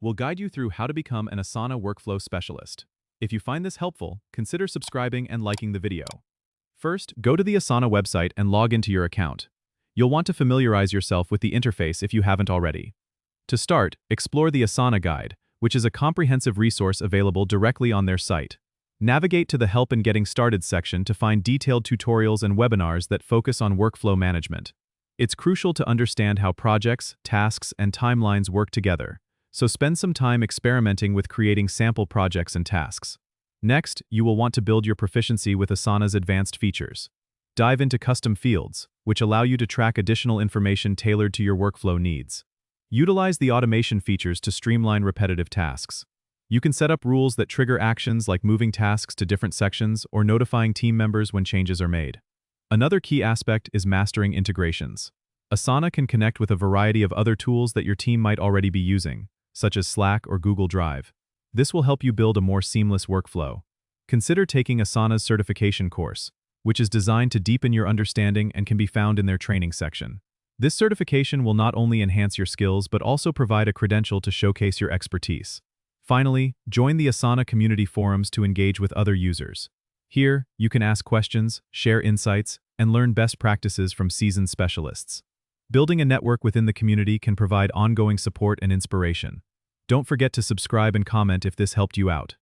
we'll guide you through how to become an Asana workflow specialist. If you find this helpful, consider subscribing and liking the video. First, go to the Asana website and log into your account. You'll want to familiarize yourself with the interface if you haven't already. To start, explore the Asana Guide, which is a comprehensive resource available directly on their site. Navigate to the Help and Getting Started section to find detailed tutorials and webinars that focus on workflow management. It's crucial to understand how projects, tasks, and timelines work together, so spend some time experimenting with creating sample projects and tasks. Next, you will want to build your proficiency with Asana's advanced features. Dive into custom fields, which allow you to track additional information tailored to your workflow needs. Utilize the automation features to streamline repetitive tasks. You can set up rules that trigger actions like moving tasks to different sections or notifying team members when changes are made. Another key aspect is mastering integrations. Asana can connect with a variety of other tools that your team might already be using, such as Slack or Google Drive. This will help you build a more seamless workflow. Consider taking Asana's certification course, which is designed to deepen your understanding and can be found in their training section. This certification will not only enhance your skills but also provide a credential to showcase your expertise. Finally, join the Asana community forums to engage with other users. Here, you can ask questions, share insights, and learn best practices from seasoned specialists. Building a network within the community can provide ongoing support and inspiration. Don't forget to subscribe and comment if this helped you out.